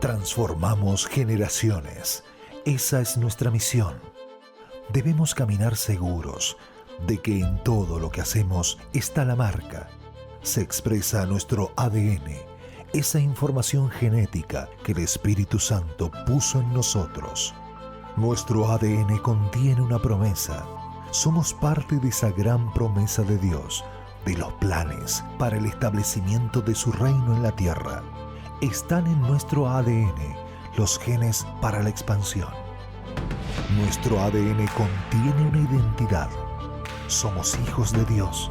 Transformamos generaciones. Esa es nuestra misión. Debemos caminar seguros de que en todo lo que hacemos está la marca. Se expresa nuestro ADN, esa información genética que el Espíritu Santo puso en nosotros. Nuestro ADN contiene una promesa. Somos parte de esa gran promesa de Dios, de los planes para el establecimiento de su reino en la tierra. Están en nuestro ADN los genes para la expansión. Nuestro ADN contiene una identidad. Somos hijos de Dios.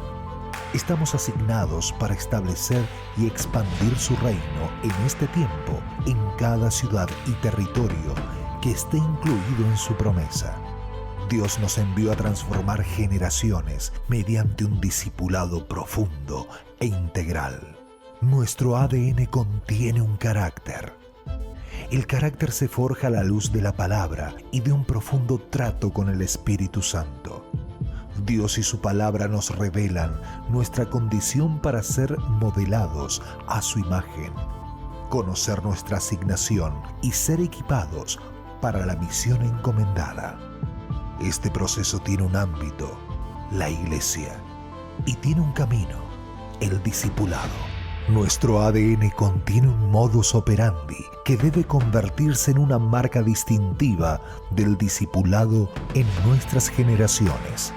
Estamos asignados para establecer y expandir su reino en este tiempo, en cada ciudad y territorio que esté incluido en su promesa. Dios nos envió a transformar generaciones mediante un discipulado profundo e integral. Nuestro ADN contiene un carácter. El carácter se forja a la luz de la palabra y de un profundo trato con el Espíritu Santo. Dios y su palabra nos revelan nuestra condición para ser modelados a su imagen, conocer nuestra asignación y ser equipados para la misión encomendada. Este proceso tiene un ámbito, la iglesia, y tiene un camino, el discipulado. Nuestro ADN contiene un modus operandi que debe convertirse en una marca distintiva del discipulado en nuestras generaciones.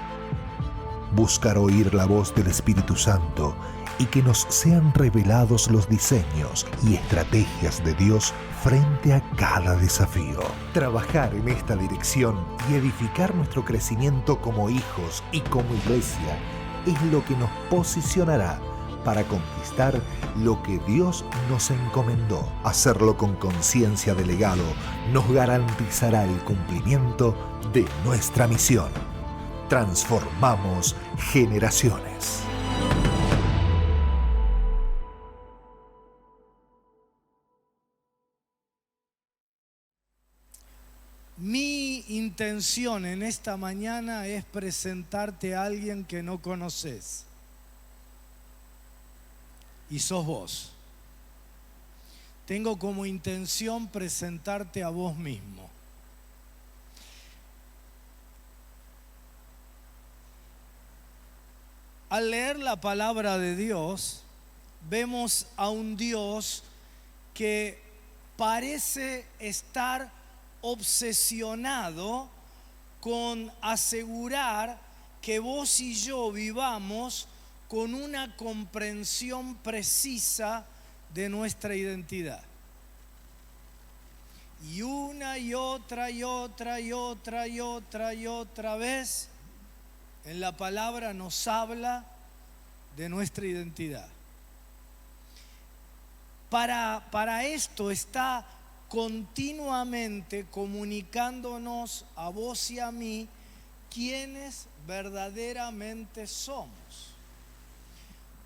Buscar oír la voz del Espíritu Santo y que nos sean revelados los diseños y estrategias de Dios frente a cada desafío. Trabajar en esta dirección y edificar nuestro crecimiento como hijos y como iglesia es lo que nos posicionará para conquistar lo que Dios nos encomendó. Hacerlo con conciencia de legado nos garantizará el cumplimiento de nuestra misión. Transformamos generaciones. Mi intención en esta mañana es presentarte a alguien que no conoces. Y sos vos. Tengo como intención presentarte a vos mismo. Al leer la palabra de Dios, vemos a un Dios que parece estar obsesionado con asegurar que vos y yo vivamos con una comprensión precisa de nuestra identidad. Y una y otra y otra y otra y otra y otra vez en la palabra nos habla de nuestra identidad. Para esto está continuamente comunicándonos a vos y a mí quiénes verdaderamente somos.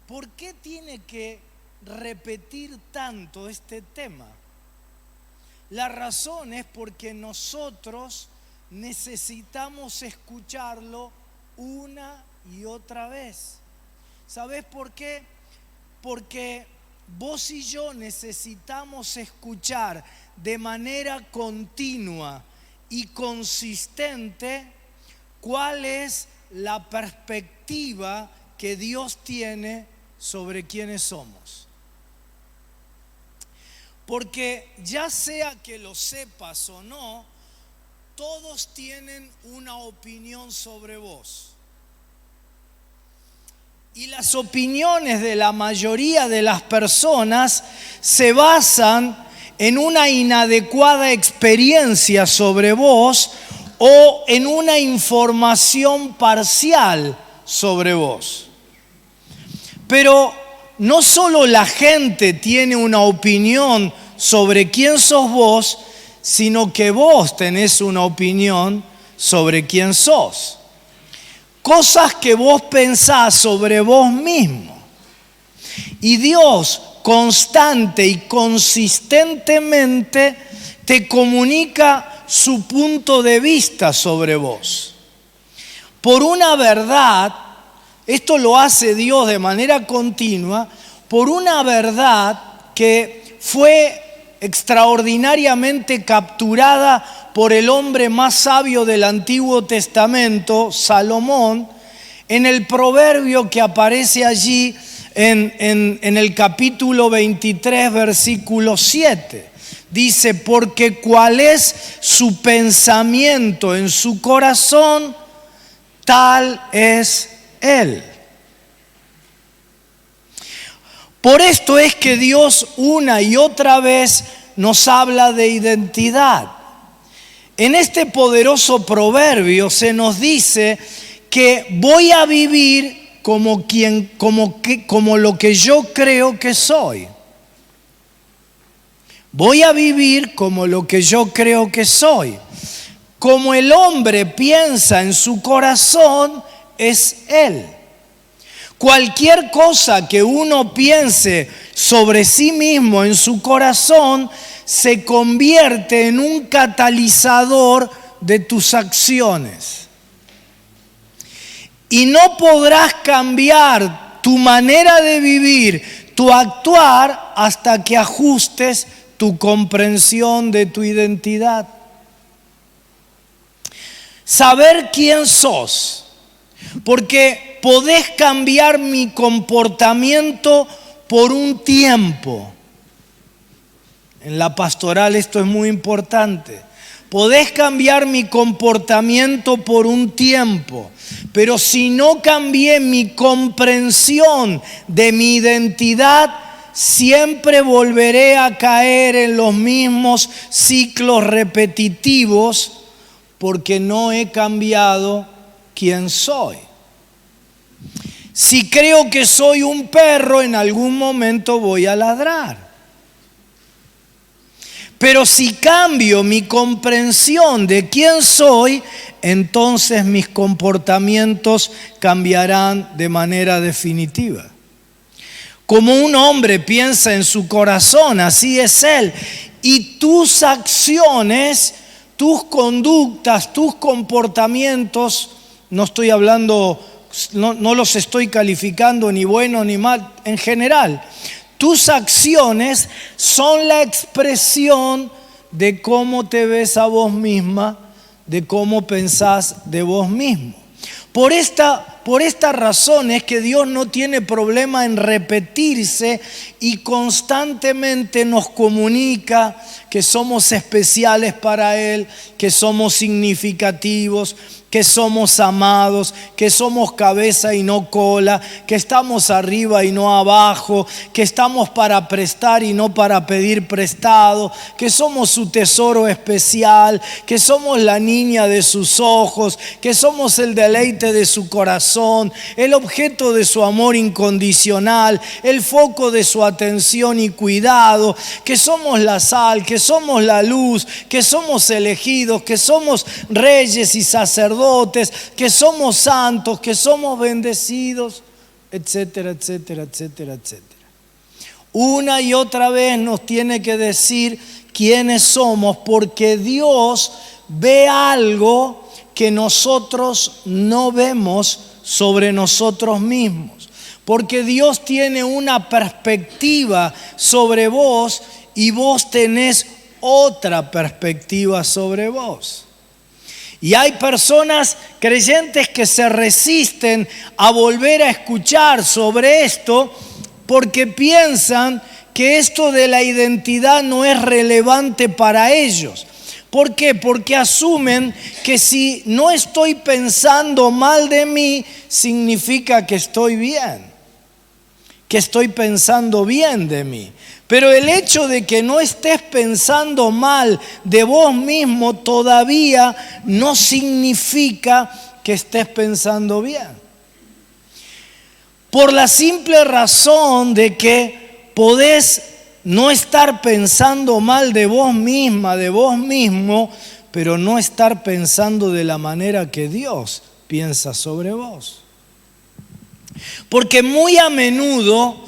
¿Por qué tiene que repetir tanto este tema? La razón es porque nosotros necesitamos escucharlo una y otra vez. ¿Sabés por qué? Porque vos y yo necesitamos escuchar de manera continua y consistente cuál es la perspectiva que Dios tiene sobre quiénes somos. Porque ya sea que lo sepas o no, todos tienen una opinión sobre vos. Y las opiniones de la mayoría de las personas se basan en una inadecuada experiencia sobre vos o en una información parcial sobre vos. Pero no solo la gente tiene una opinión sobre quién sos vos, sino que vos tenés una opinión sobre quién sos. Cosas que vos pensás sobre vos mismo. Y Dios constante y consistentemente te comunica su punto de vista sobre vos. Por una verdad, esto lo hace Dios de manera continua, por una verdad que fue extraordinariamente capturada por el hombre más sabio del Antiguo Testamento, Salomón, en el proverbio que aparece allí en el capítulo 23, versículo 7. Dice, porque cuál es su pensamiento en su corazón, tal es él. Por esto es que Dios una y otra vez nos habla de identidad. En este poderoso proverbio se nos dice que voy a vivir como lo que yo creo que soy. Voy a vivir como lo que yo creo que soy. Como el hombre piensa en su corazón, es él. Cualquier cosa que uno piense sobre sí mismo en su corazón se convierte en un catalizador de tus acciones. Y no podrás cambiar tu manera de vivir, tu actuar, hasta que ajustes tu comprensión de tu identidad. Saber quién sos. Porque podés cambiar mi comportamiento por un tiempo. En la pastoral esto es muy importante. Podés cambiar mi comportamiento por un tiempo, pero si no cambié mi comprensión de mi identidad, siempre volveré a caer en los mismos ciclos repetitivos porque no he cambiado quién soy. Si creo que soy un perro, en algún momento voy a ladrar. Pero si cambio mi comprensión de quién soy, entonces mis comportamientos cambiarán de manera definitiva. Como un hombre piensa en su corazón, así es él. Y tus acciones, tus conductas, tus comportamientos, no estoy hablando, no los estoy calificando ni bueno ni mal, en general. Tus acciones son la expresión de cómo te ves a vos misma, de cómo pensás de vos mismo. Por esta razón es que Dios no tiene problema en repetirse y constantemente nos comunica que somos especiales para Él, que somos significativos, que somos amados, que somos cabeza y no cola, que estamos arriba y no abajo, que estamos para prestar y no para pedir prestado, que somos su tesoro especial, que somos la niña de sus ojos, que somos el deleite de su corazón, el objeto de su amor incondicional, el foco de su atención y cuidado, que somos la sal, que somos la luz, que somos elegidos, que somos reyes y sacerdotes, que somos santos, que somos bendecidos, etcétera, etcétera, etcétera, etcétera. Una y otra vez nos tiene que decir quiénes somos, porque Dios ve algo que nosotros no vemos sobre nosotros mismos. Porque Dios tiene una perspectiva sobre vos y vos tenés otra perspectiva sobre vos. Y hay personas creyentes que se resisten a volver a escuchar sobre esto porque piensan que esto de la identidad no es relevante para ellos. ¿Por qué? Porque asumen que si no estoy pensando mal de mí, significa que estoy bien, que estoy pensando bien de mí. Pero el hecho de que no estés pensando mal de vos mismo todavía no significa que estés pensando bien. Por la simple razón de que podés no estar pensando mal de vos misma, de vos mismo, pero no estar pensando de la manera que Dios piensa sobre vos. Porque muy a menudo,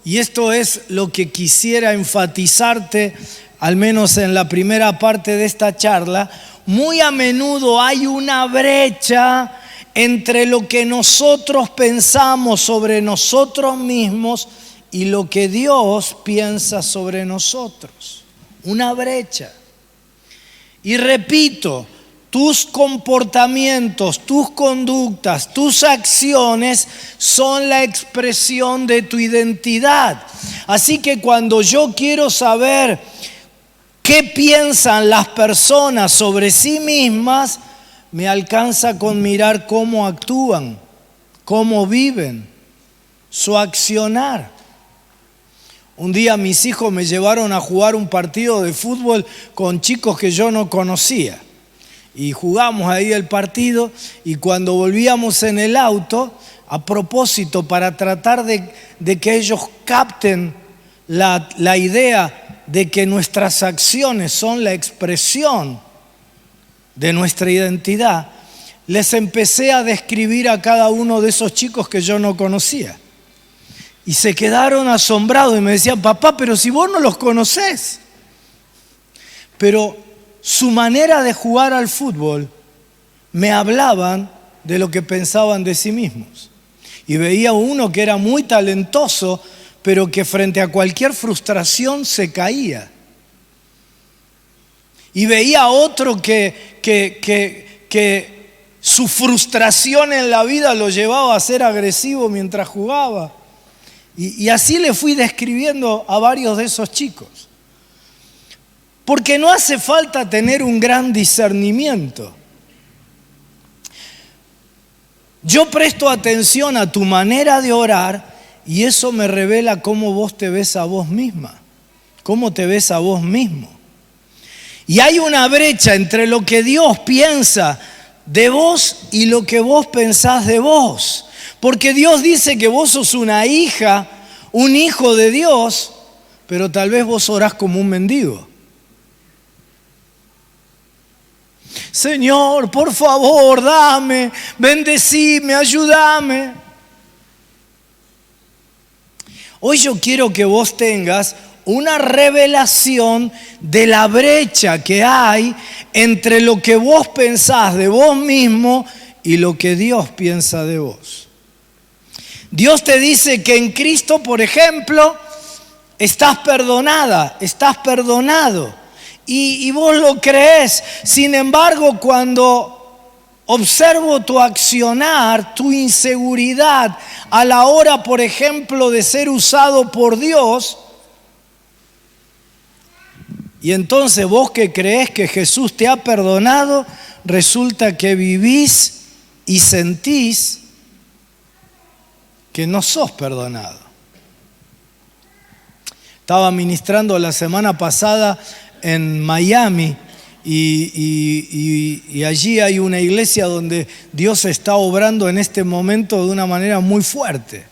y esto es lo que quisiera enfatizarte, al menos en la primera parte de esta charla, muy a menudo hay una brecha entre lo que nosotros pensamos sobre nosotros mismos y lo que Dios piensa sobre nosotros. una brecha. Y repito, tus comportamientos, tus conductas, tus acciones son la expresión de tu identidad. Así que cuando yo quiero saber qué piensan las personas sobre sí mismas, me alcanza con mirar cómo actúan, cómo viven, su accionar. Un día mis hijos me llevaron a jugar un partido de fútbol con chicos que yo no conocía. Y jugamos ahí el partido y cuando volvíamos en el auto, a propósito, para tratar de que ellos capten la idea de que nuestras acciones son la expresión de nuestra identidad, les empecé a describir a cada uno de esos chicos que yo no conocía. Y se quedaron asombrados y me decían, papá, pero si vos no los conocés. Pero su manera de jugar al fútbol me hablaban de lo que pensaban de sí mismos. Y veía uno que era muy talentoso, pero que frente a cualquier frustración se caía. Y veía otro que su frustración en la vida lo llevaba a ser agresivo mientras jugaba. Y así le fui describiendo a varios de esos chicos. Porque no hace falta tener un gran discernimiento. Yo presto atención a tu manera de orar y eso me revela cómo vos te ves a vos misma, cómo te ves a vos mismo. Y hay una brecha entre lo que Dios piensa de vos y lo que vos pensás de vos. Porque Dios dice que vos sos una hija, un hijo de Dios, pero tal vez vos orás como un mendigo. Señor, por favor, dame, bendecime, ayúdame. Hoy yo quiero que vos tengas una revelación de la brecha que hay entre lo que vos pensás de vos mismo y lo que Dios piensa de vos. Dios te dice que en Cristo, por ejemplo, estás perdonada, estás perdonado. Y vos lo creés. Sin embargo, cuando observo tu accionar, tu inseguridad a la hora, por ejemplo, de ser usado por Dios, y entonces vos que creés que Jesús te ha perdonado, resulta que vivís y sentís que no sos perdonado. Estaba ministrando la semana pasada en Miami y allí hay una iglesia donde Dios está obrando en este momento de una manera muy fuerte,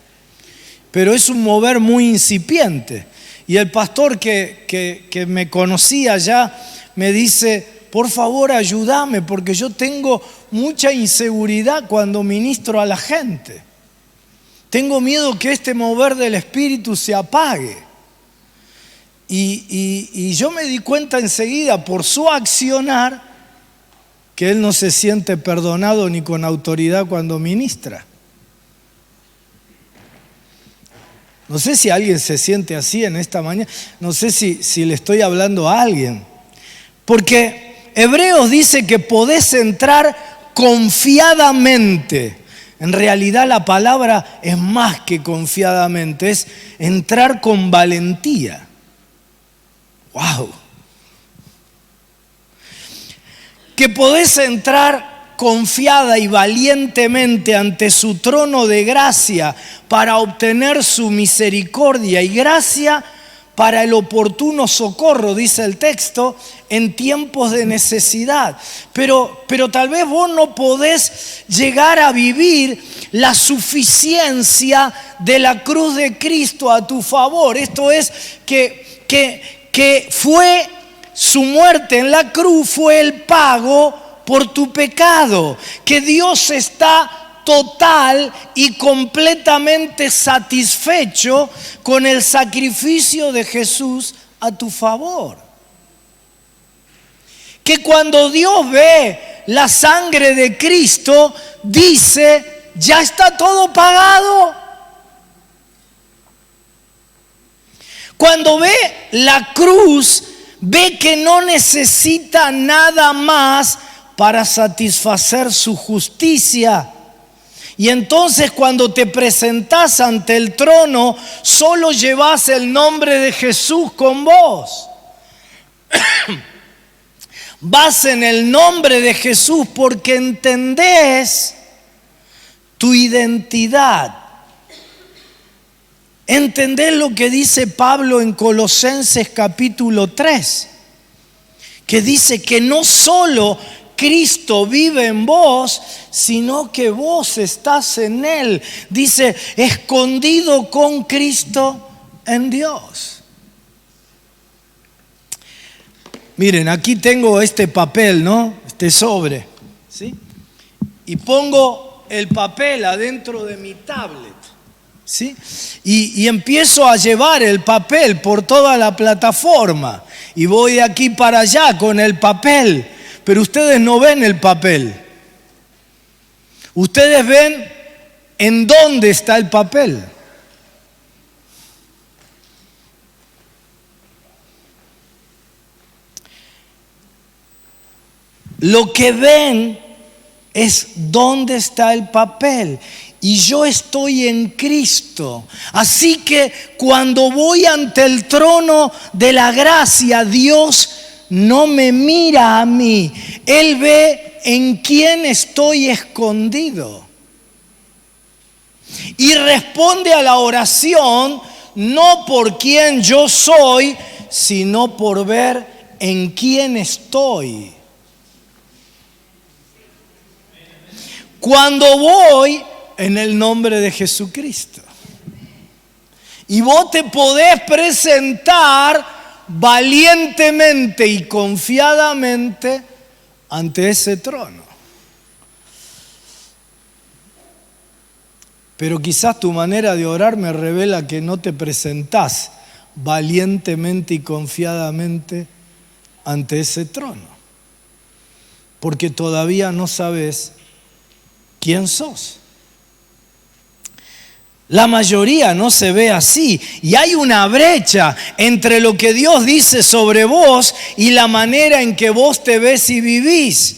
pero es un mover muy incipiente. Y el pastor que me conocía ya me dice, por favor ayúdame porque yo tengo mucha inseguridad cuando ministro a la gente. Tengo miedo que este mover del Espíritu se apague. Y yo me di cuenta enseguida por su accionar que él no se siente perdonado ni con autoridad cuando ministra. No sé si alguien se siente así en esta mañana, no sé si le estoy hablando a alguien. Porque Hebreos dice que podés entrar confiadamente. En realidad la palabra es más que confiadamente, es entrar con valentía. ¡Wow! Que podés entrar confiada y valientemente ante su trono de gracia para obtener su misericordia y gracia para el oportuno socorro, dice el texto, en tiempos de necesidad. Pero tal vez vos no podés llegar a vivir la suficiencia de la cruz de Cristo a tu favor. Esto es que fue su muerte en la cruz, fue el pago por tu pecado, que Dios está total y completamente satisfecho con el sacrificio de Jesús a tu favor. Que cuando Dios ve la sangre de Cristo, dice, ya está todo pagado. Cuando ve la cruz, ve que no necesita nada más para satisfacer su justicia. Y entonces cuando te presentás ante el trono, solo llevas el nombre de Jesús con vos. Vas en el nombre de Jesús porque entendés tu identidad. Entendés lo que dice Pablo en Colosenses capítulo 3, que dice que no solo Cristo vive en vos, sino que vos estás en Él. Dice, escondido con Cristo en Dios. Miren, aquí tengo este papel, ¿no? Este sobre, ¿sí? Y pongo el papel adentro de mi tablet, ¿sí? Y empiezo a llevar el papel por toda la plataforma. Y voy de aquí para allá con el papel. Pero ustedes no ven el papel. Ustedes ven en dónde está el papel. Lo que ven es dónde está el papel. Y yo estoy en Cristo. Así que cuando voy ante el trono de la gracia, Dios no me mira a mí. Él ve en quién estoy escondido. Y responde a la oración no por quién yo soy, sino por ver en quién estoy. Cuando voy en el nombre de Jesucristo. Y vos te podés presentar valientemente y confiadamente ante ese trono. Pero quizás tu manera de orar me revela que no te presentás valientemente y confiadamente ante ese trono, porque todavía no sabes quién sos. La mayoría no se ve así y hay una brecha entre lo que Dios dice sobre vos y la manera en que vos te ves y vivís.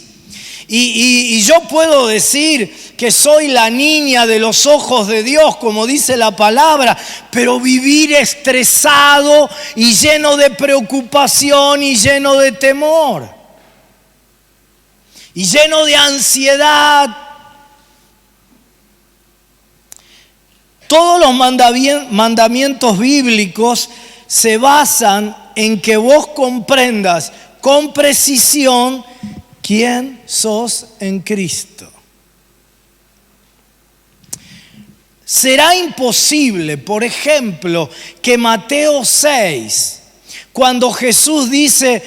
Y yo puedo decir que soy la niña de los ojos de Dios, como dice la palabra, pero vivir estresado y lleno de preocupación y lleno de temor y lleno de ansiedad. Todos los mandamientos bíblicos se basan en que vos comprendas con precisión quién sos en Cristo. Será imposible, por ejemplo, que Mateo 6, cuando Jesús dice,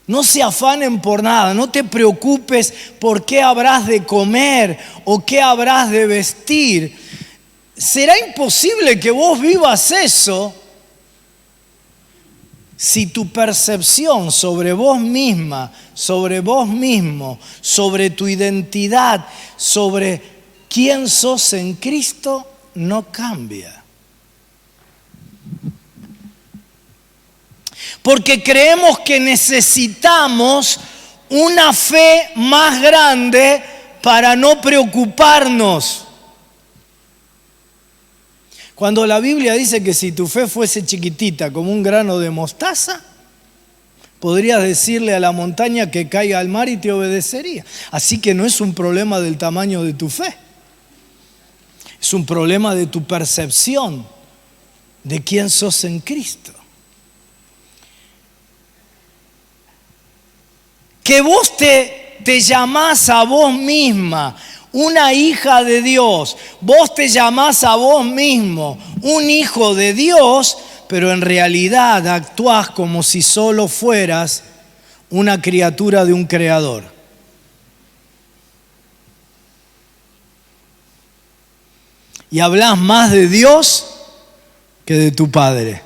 no se afanen por nada, no te preocupes por qué habrás de comer o qué habrás de vestir. Será imposible que vos vivas eso si tu percepción sobre vos misma, sobre vos mismo, sobre tu identidad, sobre quién sos en Cristo no cambia. Porque creemos que necesitamos una fe más grande para no preocuparnos. Cuando la Biblia dice que si tu fe fuese chiquitita como un grano de mostaza, podrías decirle a la montaña que caiga al mar y te obedecería. Así que no es un problema del tamaño de tu fe. Es un problema de tu percepción de quién sos en Cristo. Que vos te llamás a vos misma una hija de Dios, vos te llamás a vos mismo un hijo de Dios, pero en realidad actuás como si solo fueras una criatura de un creador. Y hablas más de Dios que de tu padre.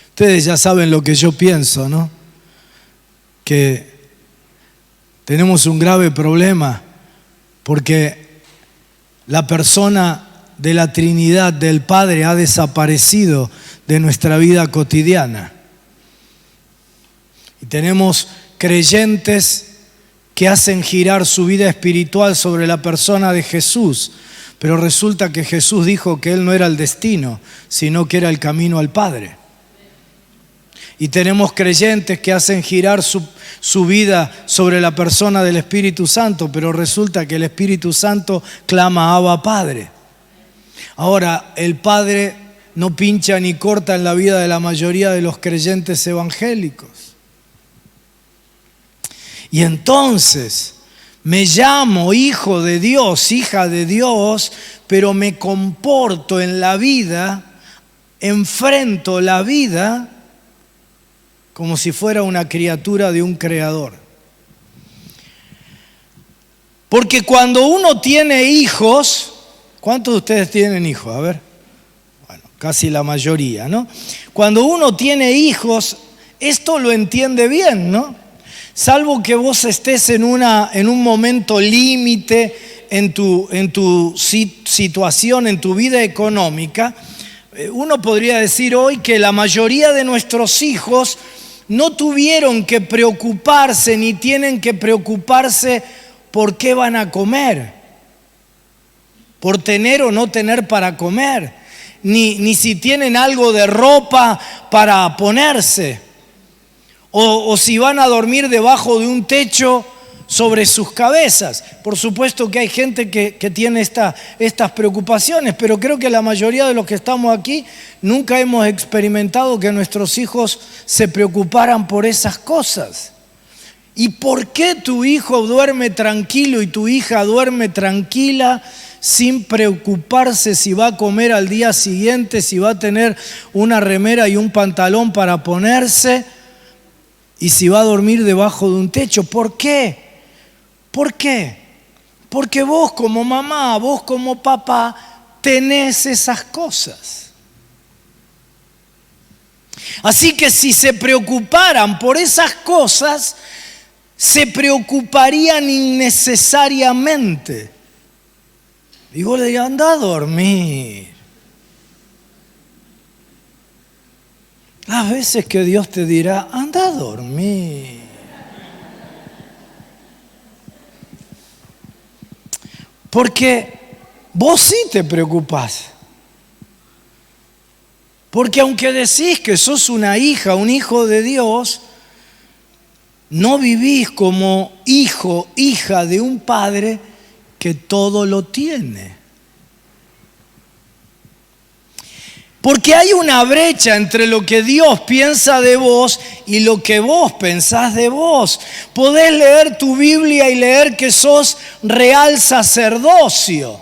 Ustedes ya saben lo que yo pienso, ¿no? Que tenemos un grave problema porque la persona de la Trinidad del Padre ha desaparecido de nuestra vida cotidiana. Y tenemos creyentes que hacen girar su vida espiritual sobre la persona de Jesús, pero resulta que Jesús dijo que Él no era el destino, sino que era el camino al Padre. Y tenemos creyentes que hacen girar su vida sobre la persona del Espíritu Santo, pero resulta que el Espíritu Santo clama Abba Padre. Ahora, el Padre no pincha ni corta en la vida de la mayoría de los creyentes evangélicos. Y entonces me llamo hijo de Dios, hija de Dios, pero me comporto en la vida, enfrento la vida como si fuera una criatura de un creador. Porque cuando uno tiene hijos, ¿cuántos de ustedes tienen hijos? A ver, bueno, casi la mayoría, ¿no? Cuando uno tiene hijos, esto lo entiende bien, ¿no? Salvo que vos estés en un momento límite en tu situación, en tu vida económica, uno podría decir hoy que la mayoría de nuestros hijos no tuvieron que preocuparse ni tienen que preocuparse por qué van a comer, por tener o no tener para comer, ni si tienen algo de ropa para ponerse. O si van a dormir debajo de un techo sobre sus cabezas. Por supuesto que hay gente que tiene estas preocupaciones, pero creo que la mayoría de los que estamos aquí nunca hemos experimentado que nuestros hijos se preocuparan por esas cosas. ¿Y por qué tu hijo duerme tranquilo y tu hija duerme tranquila sin preocuparse si va a comer al día siguiente, si va a tener una remera y un pantalón para ponerse? Y si va a dormir debajo de un techo, ¿por qué? ¿Por qué? Porque vos como mamá, vos como papá, tenés esas cosas. Así que si se preocuparan por esas cosas, se preocuparían innecesariamente. Y vos le dirías, anda a dormir. Las veces que Dios te dirá, anda a dormir. Porque vos sí te preocupás. Porque aunque decís que sos una hija, un hijo de Dios, no vivís como hijo, hija de un padre que todo lo tiene. Porque hay una brecha entre lo que Dios piensa de vos y lo que vos pensás de vos. Podés leer tu Biblia y leer que sos real sacerdocio.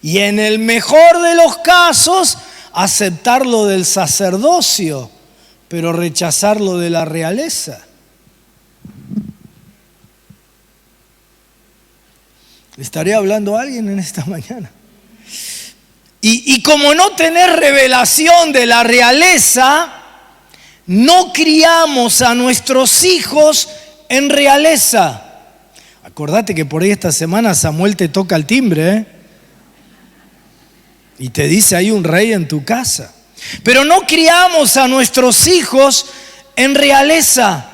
Y en el mejor de los casos, aceptar lo del sacerdocio, pero rechazar lo de la realeza. ¿Le estaré hablando a alguien en esta mañana? Y como no tenés revelación de la realeza, no criamos a nuestros hijos en realeza. Acordate que por ahí esta semana Samuel te toca el timbre, ¿eh? Y te dice, hay un rey en tu casa. Pero no criamos a nuestros hijos en realeza.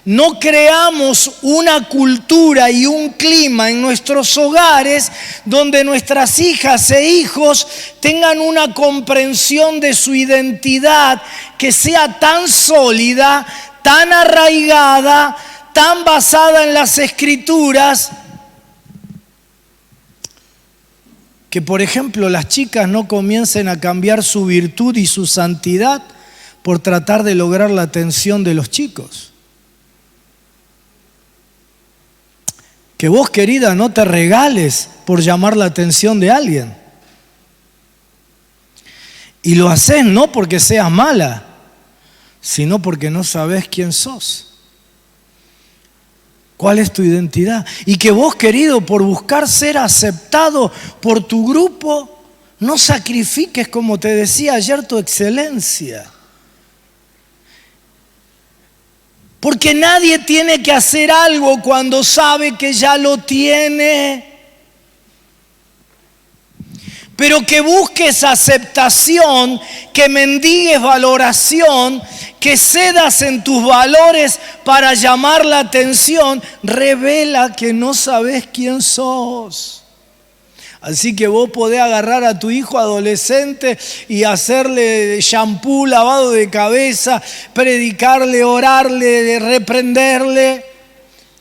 No creamos una cultura y un clima en nuestros hogares donde nuestras hijas e hijos tengan una comprensión de su identidad que sea tan sólida, tan arraigada, tan basada en las Escrituras, que por ejemplo las chicas no comiencen a cambiar su virtud y su santidad por tratar de lograr la atención de los chicos. Que vos, querida, no te regales por llamar la atención de alguien. Y lo haces no porque seas mala, sino porque no sabes quién sos. ¿Cuál es tu identidad? Y que vos, querido, por buscar ser aceptado por tu grupo, no sacrifiques, como te decía ayer, tu excelencia. Porque nadie tiene que hacer algo cuando sabe que ya lo tiene. pero que busques aceptación, que mendigues valoración, que cedas en tus valores para llamar la atención, revela que no sabes quién sos. Así que vos podés agarrar a tu hijo adolescente y hacerle shampoo, lavado de cabeza, predicarle, orarle, reprenderle.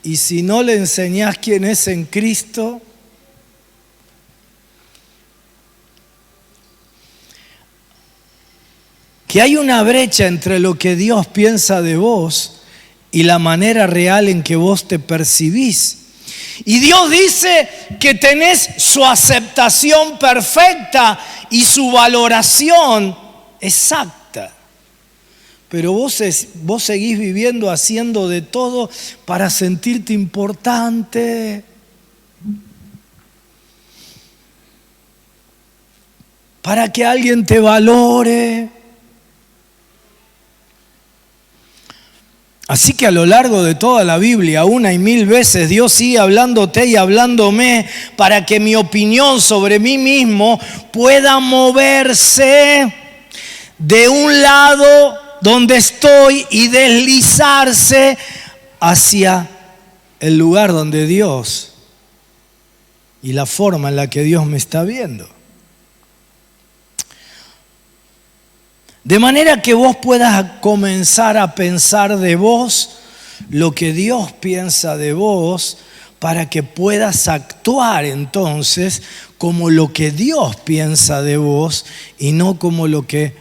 Y si no le enseñás quién es en Cristo, que hay una brecha entre lo que Dios piensa de vos y la manera real en que vos te percibís. Y Dios dice que tenés su aceptación perfecta y su valoración exacta. Pero vos seguís viviendo haciendo de todo para sentirte importante, para que alguien te valore. Así que a lo largo de toda la Biblia, una y mil veces, Dios sigue hablándote y hablándome para que mi opinión sobre mí mismo pueda moverse de un lado donde estoy y deslizarse hacia el lugar donde Dios y la forma en la que Dios me está viendo. De manera que vos puedas comenzar a pensar de vos lo que Dios piensa de vos, para que puedas actuar entonces como lo que Dios piensa de vos y no como lo que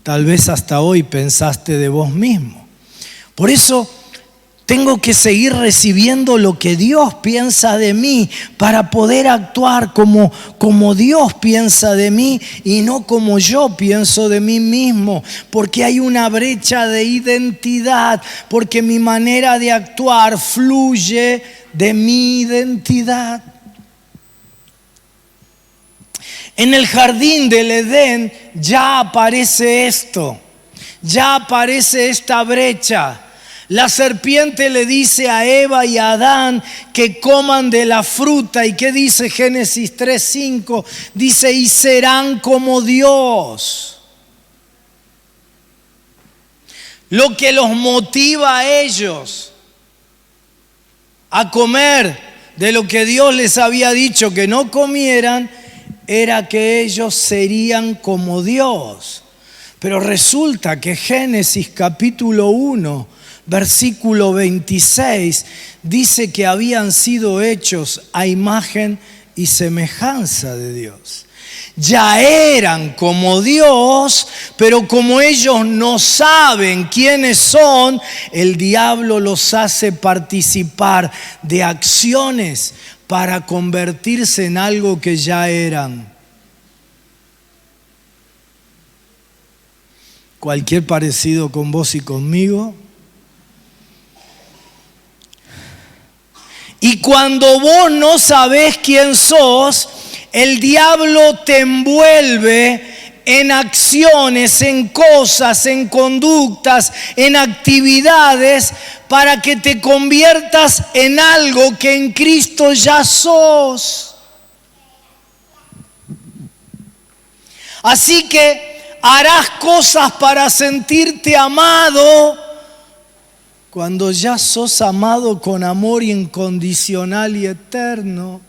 tal vez hasta hoy pensaste de vos mismo. Por eso tengo que seguir recibiendo lo que Dios piensa de mí para poder actuar como Dios piensa de mí y no como yo pienso de mí mismo. Porque hay una brecha de identidad, porque mi manera de actuar fluye de mi identidad. En el jardín del Edén ya aparece esto, ya aparece esta brecha. La serpiente le dice a Eva y a Adán que coman de la fruta. ¿Y qué dice Génesis 3:5? Dice, y serán como Dios. Lo que los motiva a ellos a comer de lo que Dios les había dicho que no comieran era que ellos serían como Dios. Pero resulta que Génesis capítulo 1, versículo 26, dice que habían sido hechos a imagen y semejanza de Dios. Ya eran como Dios, pero como ellos no saben quiénes son, el diablo los hace participar de acciones para convertirse en algo que ya eran. Cualquier parecido con vos y conmigo. Y cuando vos no sabés quién sos, el diablo te envuelve en acciones, en cosas, en conductas, en actividades para que te conviertas en algo que en Cristo ya sos. Así que harás cosas para sentirte amado cuando ya sos amado con amor incondicional y eterno.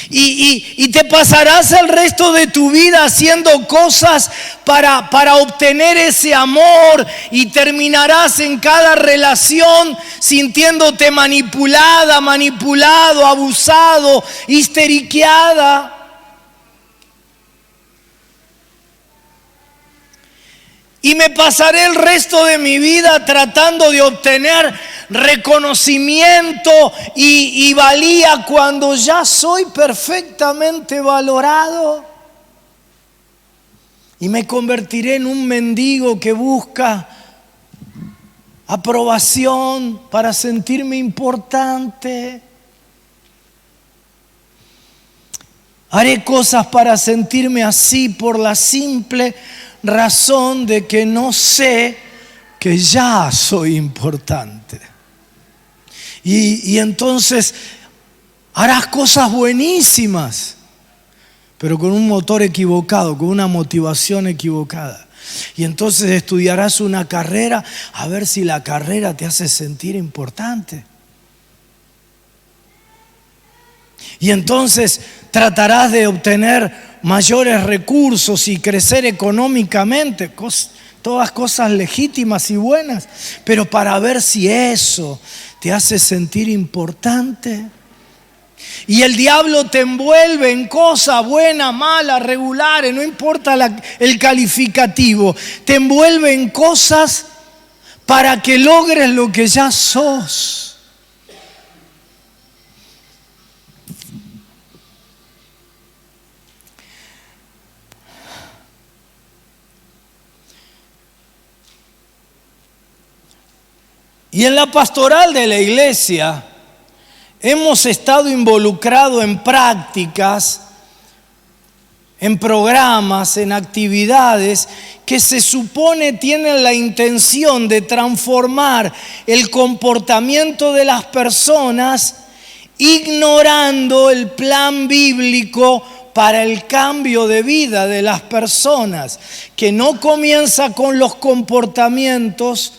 Y te pasarás el resto de tu vida haciendo cosas para obtener ese amor, y terminarás en cada relación sintiéndote manipulada, manipulado, abusado, histeriqueada. Y me pasaré el resto de mi vida tratando de obtener reconocimiento y valía cuando ya soy perfectamente valorado. Y me convertiré en un mendigo que busca aprobación para sentirme importante. Haré cosas para sentirme así por la simple razón de que no sé que ya soy importante. Y entonces harás cosas buenísimas pero con un motor equivocado, con una motivación equivocada. Y entonces estudiarás una carrera a ver si la carrera te hace sentir importante. Y entonces tratarás de obtener mayores recursos y crecer económicamente, todas cosas legítimas y buenas, pero para ver si eso te hace sentir importante. Y el diablo te envuelve en cosas buenas, malas, regulares, no importa el calificativo. Te envuelve en cosas para que logres lo que ya sos. Y en la pastoral de la iglesia hemos estado involucrados en prácticas, en programas, en actividades que se supone tienen la intención de transformar el comportamiento de las personas, ignorando el plan bíblico para el cambio de vida de las personas, que no comienza con los comportamientos,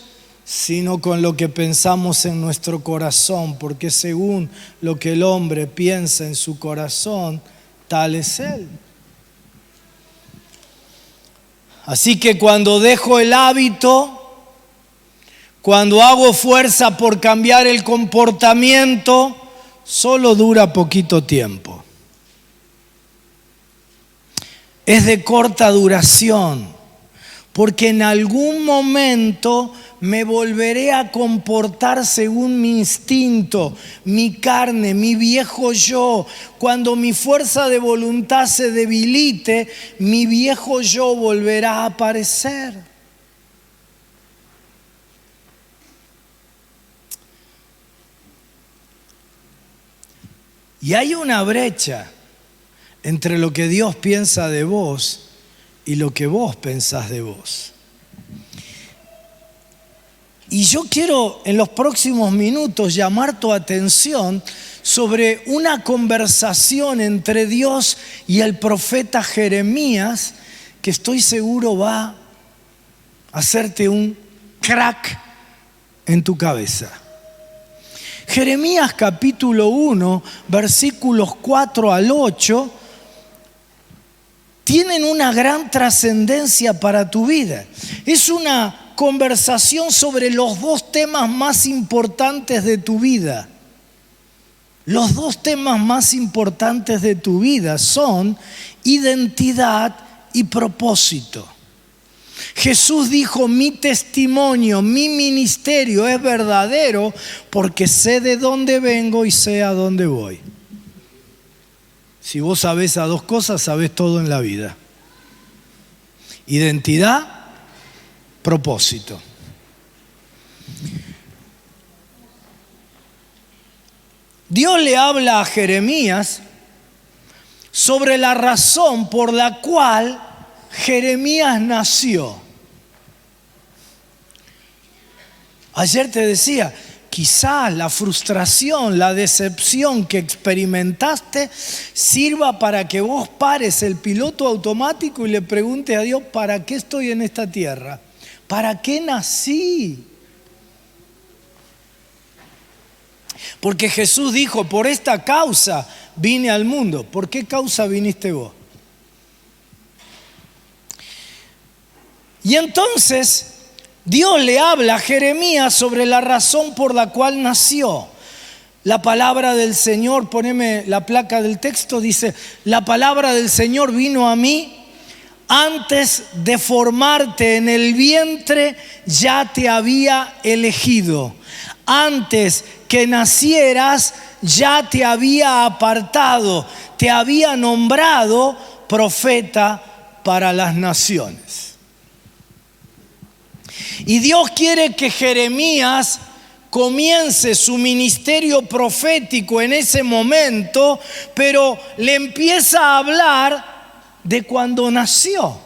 sino con lo que pensamos en nuestro corazón, porque según lo que el hombre piensa en su corazón, tal es él. Así que cuando dejo el hábito, cuando hago fuerza por cambiar el comportamiento, solo dura poquito tiempo. Es de corta duración, porque en algún momento me volveré a comportar según mi instinto, mi carne, mi viejo yo. Cuando mi fuerza de voluntad se debilite, mi viejo yo volverá a aparecer. Y hay una brecha entre lo que Dios piensa de vos y lo que vos pensás de vos. Y yo quiero en los próximos minutos llamar tu atención sobre una conversación entre Dios y el profeta Jeremías que estoy seguro va a hacerte un crack en tu cabeza. Jeremías capítulo 1, versículos 4 al 8, tienen una gran trascendencia para tu vida. Es una conversación sobre los dos temas más importantes de tu vida. Los dos temas más importantes de tu vida son identidad y propósito. Jesús dijo: mi testimonio, mi ministerio es verdadero porque sé de dónde vengo y sé a dónde voy. Si vos sabés a dos cosas, sabés todo en la vida. Identidad, propósito. Dios le habla a Jeremías sobre la razón por la cual Jeremías nació. Ayer te decía, quizás la frustración, la decepción que experimentaste sirva para que vos pares el piloto automático y le preguntes a Dios: ¿para qué estoy en esta tierra? ¿Para qué nací? Porque Jesús dijo: por esta causa vine al mundo. ¿Por qué causa viniste vos? Y entonces Dios le habla a Jeremías sobre la razón por la cual nació. La palabra del Señor, poneme la placa del texto, dice: la palabra del Señor vino a mí. Antes de formarte en el vientre ya te había elegido. Antes que nacieras ya te había apartado. Te había nombrado profeta para las naciones. Y Dios quiere que Jeremías comience su ministerio profético en ese momento, pero le empieza a hablar de cuando nació.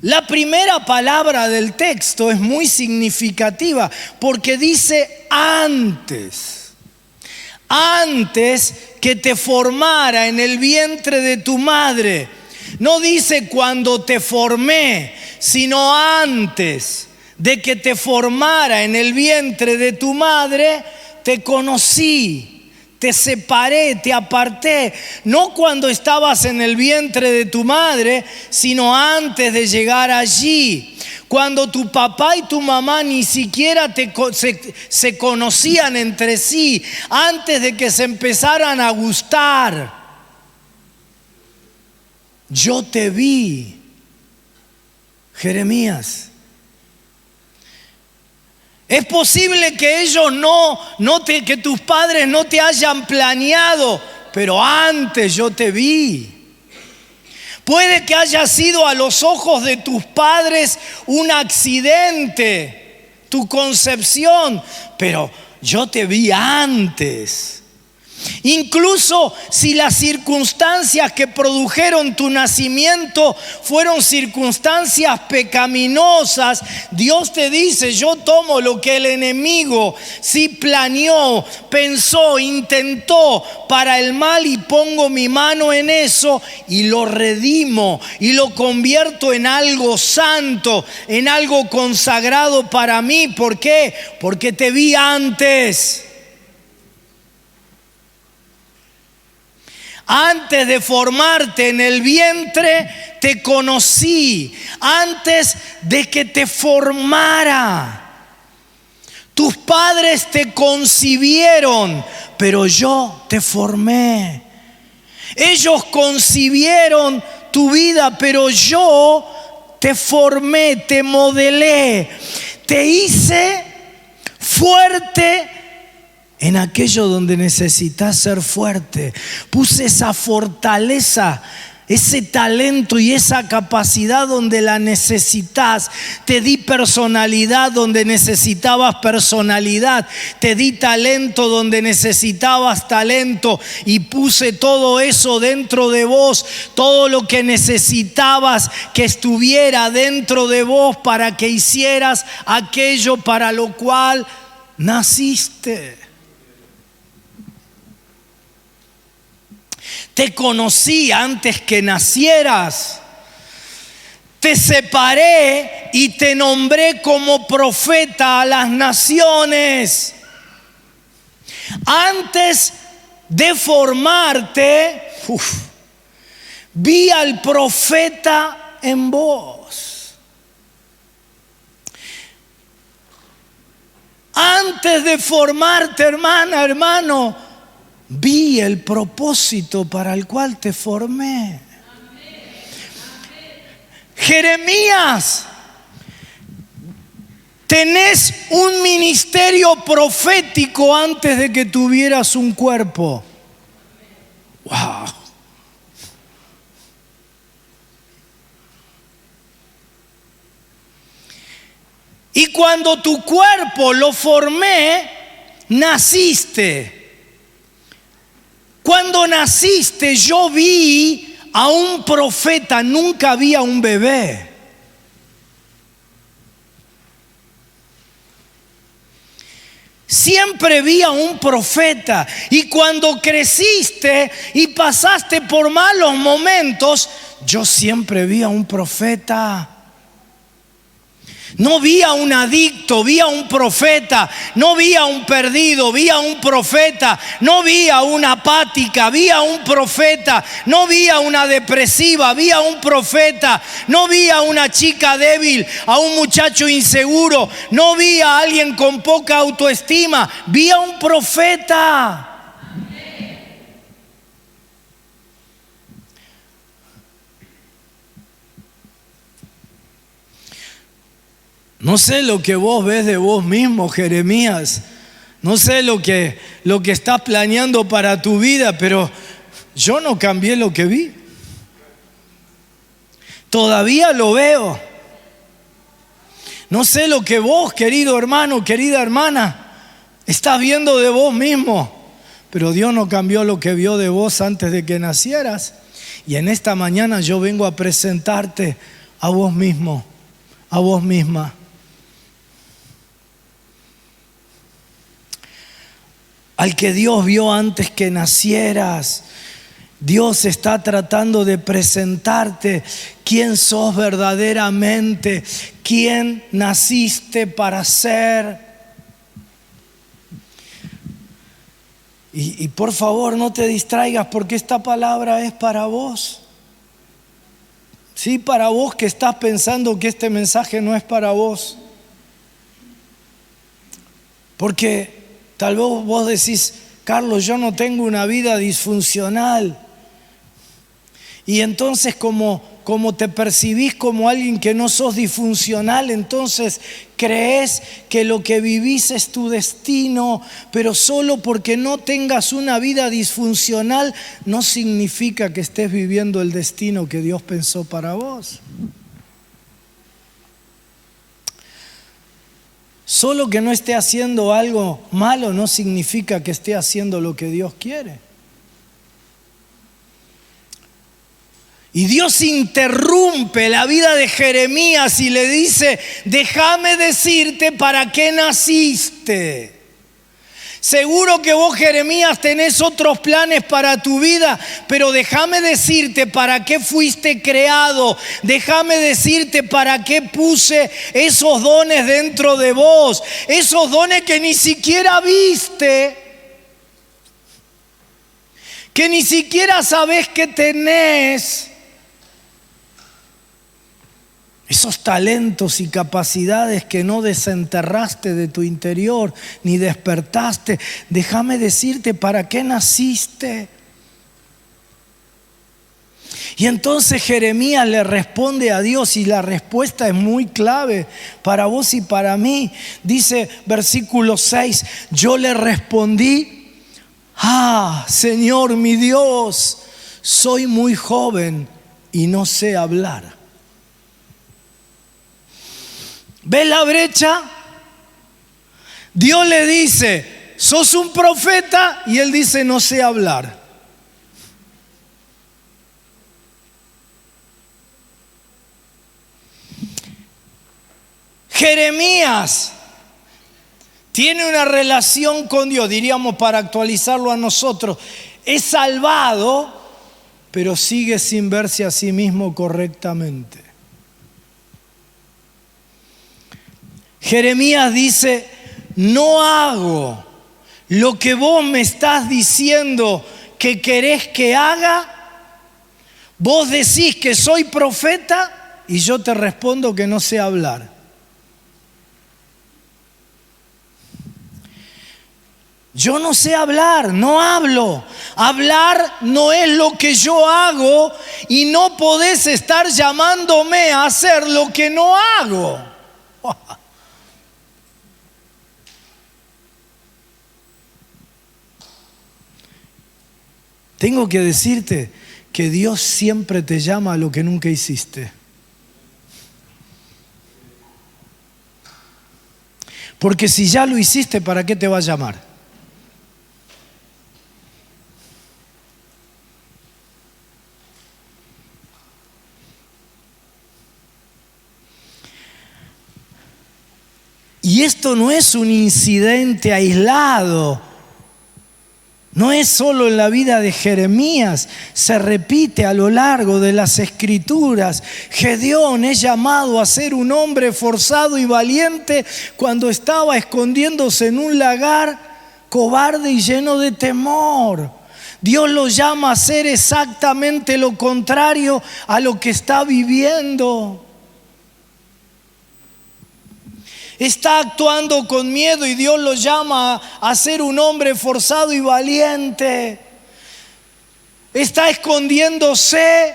La primera palabra del texto es muy significativa porque dice antes que te formara en el vientre de tu madre. No dice cuando te formé, sino antes de que te formara en el vientre de tu madre, te conocí, te separé, te aparté. No cuando estabas en el vientre de tu madre, sino antes de llegar allí. Cuando tu papá y tu mamá ni siquiera se conocían entre sí, antes de que se empezaran a gustar. Yo te vi, Jeremías. Es posible que ellos que tus padres no te hayan planeado, pero antes yo te vi. Puede que haya sido a los ojos de tus padres un accidente, tu concepción, pero yo te vi antes. Incluso si las circunstancias que produjeron tu nacimiento fueron circunstancias pecaminosas, Dios te dice: yo tomo lo que el enemigo sí planeó, pensó, intentó para el mal y pongo mi mano en eso y lo redimo y lo convierto en algo santo, en algo consagrado para mí. ¿Por qué? Porque te vi antes. Antes de formarte en el vientre, te conocí. Antes de que te formara. Tus padres te concibieron, pero yo te formé. Ellos concibieron tu vida, pero yo te formé, te modelé. Te hice fuerte en aquello donde necesitas ser fuerte. Puse esa fortaleza, ese talento y esa capacidad donde la necesitas. Te di personalidad donde necesitabas personalidad. Te di talento donde necesitabas talento. Y puse todo eso dentro de vos. Todo lo que necesitabas que estuviera dentro de vos para que hicieras aquello para lo cual naciste. Te conocí antes que nacieras. Te separé y te nombré como profeta a las naciones. Antes de formarte, vi al profeta en vos. Antes de formarte, hermana, hermano, vi el propósito para el cual te formé. Jeremías, tenés un ministerio profético antes de que tuvieras un cuerpo. Wow. Y cuando tu cuerpo lo formé, naciste. Cuando naciste yo vi a un profeta, nunca vi a un bebé. Siempre vi a un profeta. Y cuando creciste y pasaste por malos momentos, yo siempre vi a un profeta. No vi a un adicto, vi a un profeta. No vi a un perdido, vi a un profeta. No vi a una apática, vi a un profeta. No vi a una depresiva, vi a un profeta. No vi a una chica débil, a un muchacho inseguro. No vi a alguien con poca autoestima, vi a un profeta. No sé lo que vos ves de vos mismo, Jeremías. No sé lo que estás planeando para tu vida, pero yo no cambié lo que vi. Todavía lo veo. No sé lo que vos, querido hermano, querida hermana, estás viendo de vos mismo. Pero Dios no cambió lo que vio de vos antes de que nacieras. Y en esta mañana yo vengo a presentarte a vos mismo, a vos misma. al que Dios vio antes que nacieras. Dios está tratando de presentarte quién sos verdaderamente, quién naciste para ser. Y por favor no te distraigas, porque esta palabra es para vos. Sí, para vos que estás pensando que este mensaje no es para vos. Porque tal vez vos decís, Carlos, yo no tengo una vida disfuncional. Y entonces como te percibís como alguien que no sos disfuncional, entonces crees que lo que vivís es tu destino, pero solo porque no tengas una vida disfuncional no significa que estés viviendo el destino que Dios pensó para vos. Solo que no esté haciendo algo malo no significa que esté haciendo lo que Dios quiere. Y Dios interrumpe la vida de Jeremías y le dice, déjame decirte para qué naciste. Seguro que vos, Jeremías, tenés otros planes para tu vida, pero déjame decirte para qué fuiste creado. Déjame decirte para qué puse esos dones dentro de vos. Esos dones que ni siquiera viste, que ni siquiera sabés que tenés. Esos talentos y capacidades que no desenterraste de tu interior ni despertaste. Déjame decirte para qué naciste. Y entonces Jeremías le responde a Dios, y la respuesta es muy clave para vos y para mí. Dice versículo 6, yo le respondí, Señor mi Dios, soy muy joven y no sé hablar. ¿Ves la brecha? Dios le dice, sos un profeta, y él dice, no sé hablar. Jeremías tiene una relación con Dios, diríamos para actualizarlo a nosotros, es salvado, pero sigue sin verse a sí mismo correctamente. Jeremías dice, no hago lo que vos me estás diciendo que querés que haga. Vos decís que soy profeta y yo te respondo que no sé hablar. Yo no sé hablar, no hablo. Hablar no es lo que yo hago, y no podés estar llamándome a hacer lo que no hago. Tengo que decirte que Dios siempre te llama a lo que nunca hiciste. Porque si ya lo hiciste, ¿para qué te va a llamar? Y esto no es un incidente aislado. No es solo en la vida de Jeremías, se repite a lo largo de las Escrituras. Gedeón es llamado a ser un hombre forzado y valiente cuando estaba escondiéndose en un lagar, cobarde y lleno de temor. Dios lo llama a hacer exactamente lo contrario a lo que está viviendo. Está actuando con miedo y Dios lo llama a ser un hombre forzado y valiente. Está escondiéndose,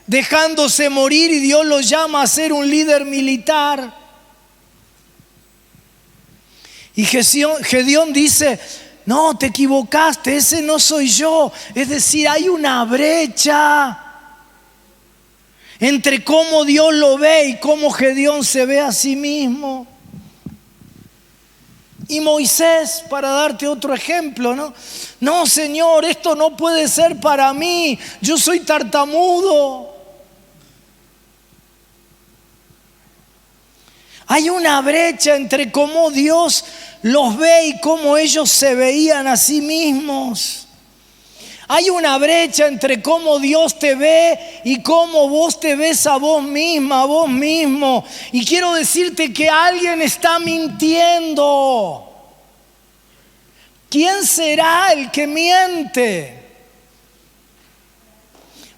dejándose morir, y Dios lo llama a ser un líder militar. Y Gedeón dice, no, te equivocaste, ese no soy yo. Es decir, hay una brecha entre cómo Dios lo ve y cómo Gedeón se ve a sí mismo. Y Moisés, para darte otro ejemplo, no, Señor, esto no puede ser para mí, yo soy tartamudo. Hay una brecha entre cómo Dios los ve y cómo ellos se veían a sí mismos. Hay una brecha entre cómo Dios te ve y cómo vos te ves a vos misma, a vos mismo. Y quiero decirte que alguien está mintiendo. ¿Quién será el que miente?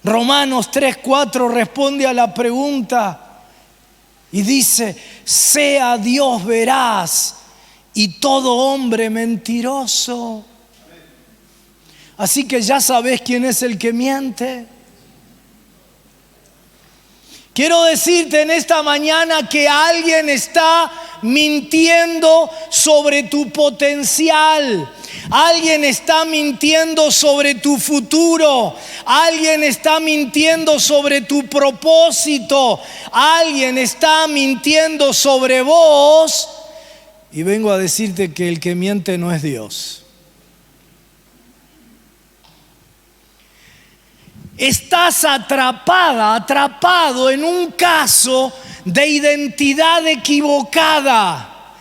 Romanos 3:4 responde a la pregunta y dice: sea Dios veraz y todo hombre mentiroso. Así que ya sabes quién es el que miente. Quiero decirte en esta mañana que alguien está mintiendo sobre tu potencial. Alguien está mintiendo sobre tu futuro. Alguien está mintiendo sobre tu propósito. Alguien está mintiendo sobre vos. Y vengo a decirte que el que miente no es Dios. Estás atrapado en un caso de identidad equivocada.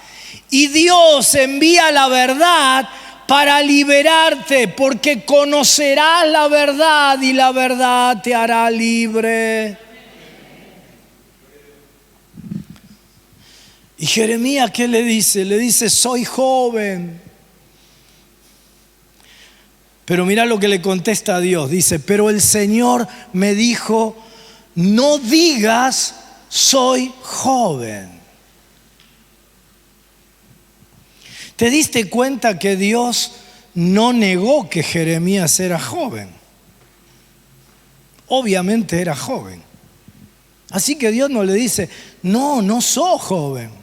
Y Dios envía la verdad para liberarte, porque conocerás la verdad y la verdad te hará libre. Y Jeremías, ¿qué le dice? Le dice: soy joven. Pero mira lo que le contesta a Dios. Dice: pero el Señor me dijo, no digas soy joven. ¿Te diste cuenta que Dios no negó que Jeremías era joven? Obviamente era joven. Así que Dios no le dice: no sos joven.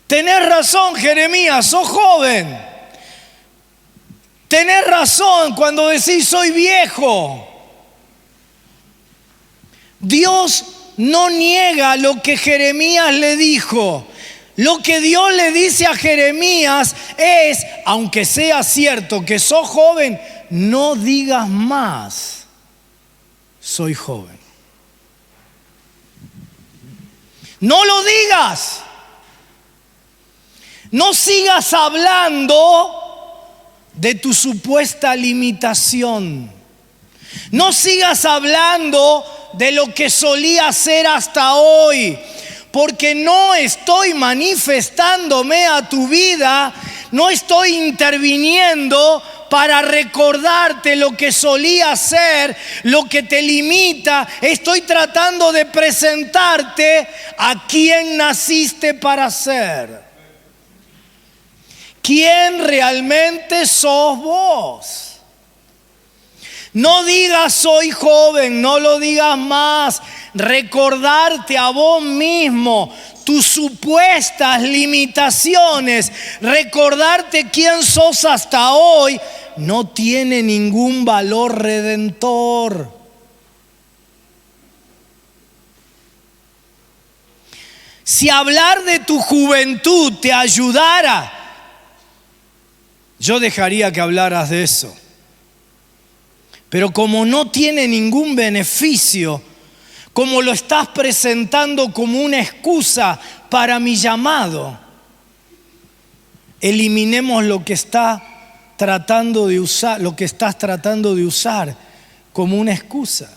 Tenés razón, Jeremías, sos joven. Tenés razón cuando decís soy viejo. Dios no niega lo que Jeremías le dijo. Lo que Dios le dice a Jeremías es: aunque sea cierto que sos joven, no digas más soy joven. No lo digas. No sigas hablando de tu supuesta limitación. No sigas hablando de lo que solía ser hasta hoy, porque no estoy manifestándome a tu vida, no estoy interviniendo para recordarte lo que solía ser, lo que te limita. Estoy tratando de presentarte a quien naciste para ser. ¿Quién realmente sos vos? No digas soy joven, no lo digas más. Recordarte a vos mismo tus supuestas limitaciones, recordarte quién sos hasta hoy, no tiene ningún valor redentor. Si hablar de tu juventud te ayudara, yo dejaría que hablaras de eso. Pero como no tiene ningún beneficio, como lo estás presentando como una excusa para mi llamado, eliminemos lo que estás tratando de usar como una excusa.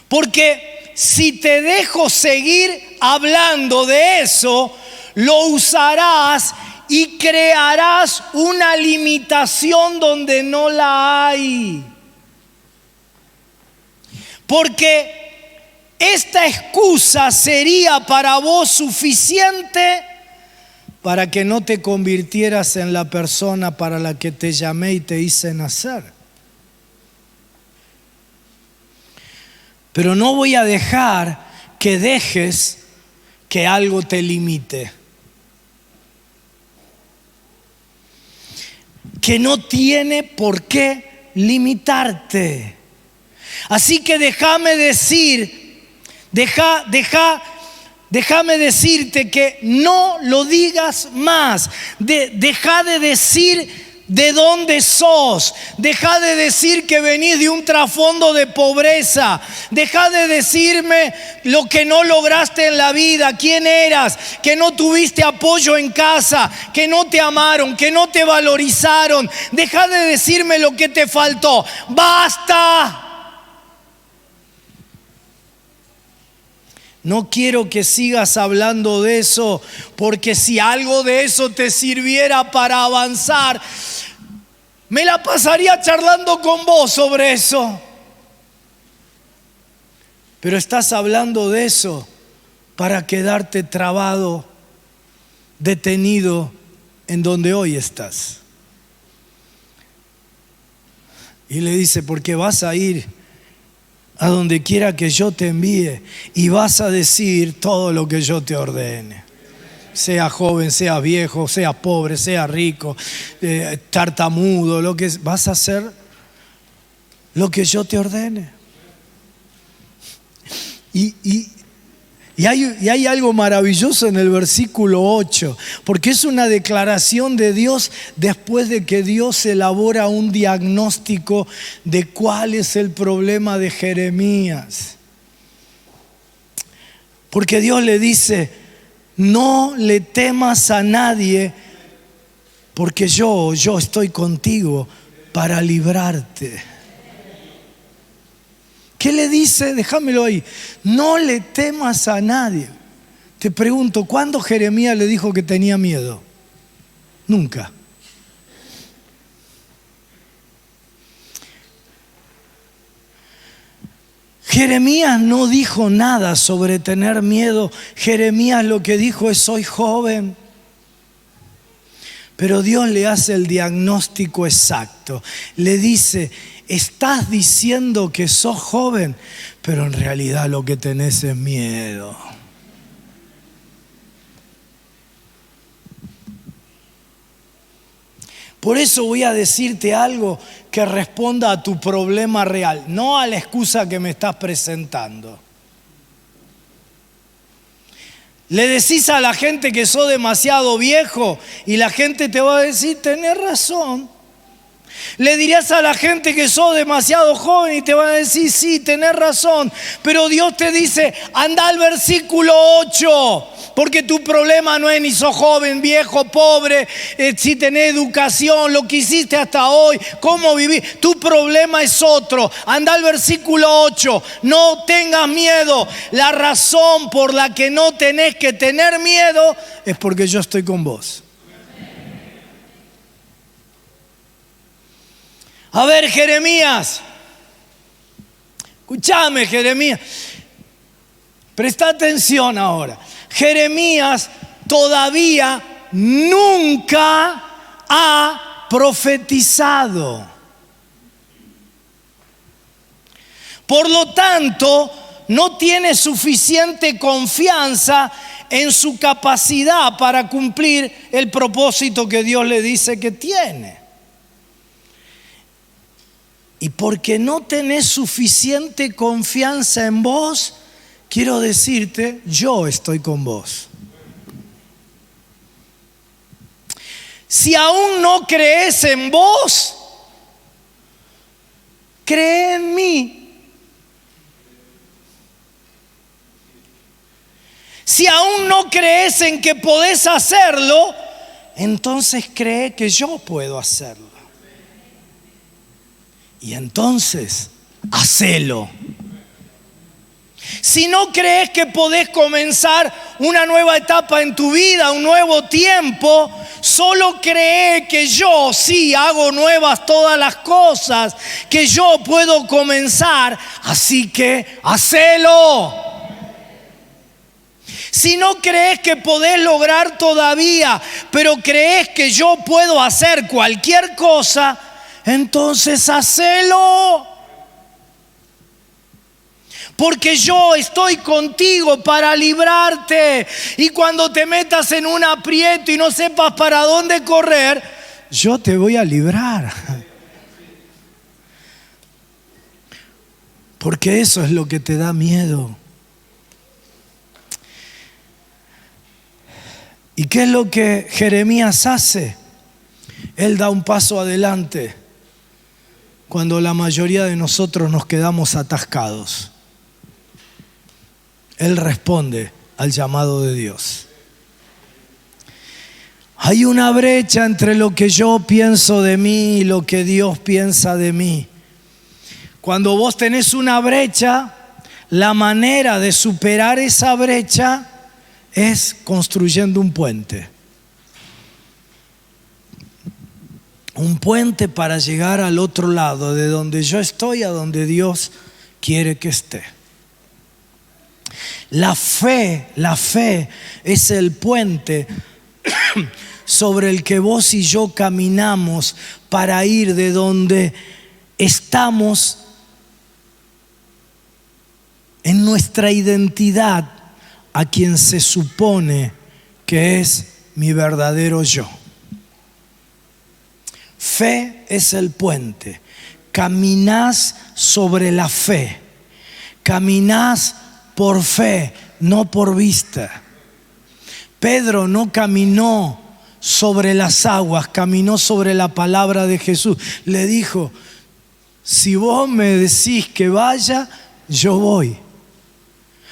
Porque si te dejo seguir hablando de eso, lo usarás y crearás una limitación donde no la hay. Porque esta excusa sería para vos suficiente para que no te convirtieras en la persona para la que te llamé y te hice nacer. Pero no voy a dejar que dejes que algo te limite. Que no tiene por qué limitarte. Así que déjame decirte que no lo digas más. Deja de decir de dónde sos. Deja de decir que venís de un trasfondo de pobreza. Deja de decirme lo que no lograste en la vida, quién eras, que no tuviste apoyo en casa, que no te amaron, que no te valorizaron. Deja de decirme lo que te faltó. ¡Basta! No quiero que sigas hablando de eso, porque si algo de eso te sirviera para avanzar, me la pasaría charlando con vos sobre eso. Pero estás hablando de eso para quedarte trabado, detenido en donde hoy estás. Y le dice, porque vas a ir a donde quiera que yo te envíe y vas a decir todo lo que yo te ordene. Sea joven, sea viejo, sea pobre, sea rico, tartamudo, lo que vas a hacer lo que yo te ordene. Y hay algo maravilloso en el versículo 8, porque es una declaración de Dios después de que Dios elabora un diagnóstico de cuál es el problema de Jeremías. Porque Dios le dice, no le temas a nadie, porque yo estoy contigo para librarte. ¿Qué le dice? Déjamelo ahí. No le temas a nadie. Te pregunto, ¿cuándo Jeremías le dijo que tenía miedo? Nunca. Jeremías no dijo nada sobre tener miedo. Jeremías lo que dijo es, soy joven. Pero Dios le hace el diagnóstico exacto. Le dice, estás diciendo que sos joven, pero en realidad lo que tenés es miedo. Por eso voy a decirte algo que responda a tu problema real, no a la excusa que me estás presentando. Le decís a la gente que sos demasiado viejo y la gente te va a decir, tenés razón. Le dirías a la gente que sos demasiado joven y te van a decir, sí, tenés razón. Pero Dios te dice, anda al versículo 8, porque tu problema no es ni sos joven, viejo, pobre, si tenés educación, lo que hiciste hasta hoy, cómo vivís. Tu problema es otro. Anda al versículo 8, no tengas miedo. La razón por la que no tenés que tener miedo es porque yo estoy con vos. A ver, Jeremías, escúchame, Jeremías, presta atención ahora. Jeremías todavía nunca ha profetizado. Por lo tanto, no tiene suficiente confianza en su capacidad para cumplir el propósito que Dios le dice que tiene. Y porque no tenés suficiente confianza en vos, quiero decirte, yo estoy con vos. Si aún no crees en vos, cree en mí. Si aún no crees en que podés hacerlo, entonces cree que yo puedo hacerlo. Y entonces, hacelo. Si no crees que podés comenzar una nueva etapa en tu vida, un nuevo tiempo, solo cree que yo sí hago nuevas todas las cosas, que yo puedo comenzar, así que hacelo. Si no crees que podés lograr todavía, pero crees que yo puedo hacer cualquier cosa, entonces hacelo. Porque yo estoy contigo para librarte. Y cuando te metas en un aprieto y no sepas para dónde correr, yo te voy a librar. Porque eso es lo que te da miedo. ¿Y qué es lo que Jeremías hace? Él da un paso adelante cuando la mayoría de nosotros nos quedamos atascados. Él responde al llamado de Dios. Hay una brecha entre lo que yo pienso de mí y lo que Dios piensa de mí. Cuando vos tenés una brecha, la manera de superar esa brecha es construyendo un puente. Un puente para llegar al otro lado, de donde yo estoy a donde Dios quiere que esté. La fe es el puente sobre el que vos y yo caminamos para ir de donde estamos en nuestra identidad a quien se supone que es mi verdadero yo. Fe es el puente. Caminás sobre la fe. Caminás por fe, no por vista. Pedro no caminó sobre las aguas, caminó sobre la palabra de Jesús. Le dijo: si vos me decís que vaya, yo voy.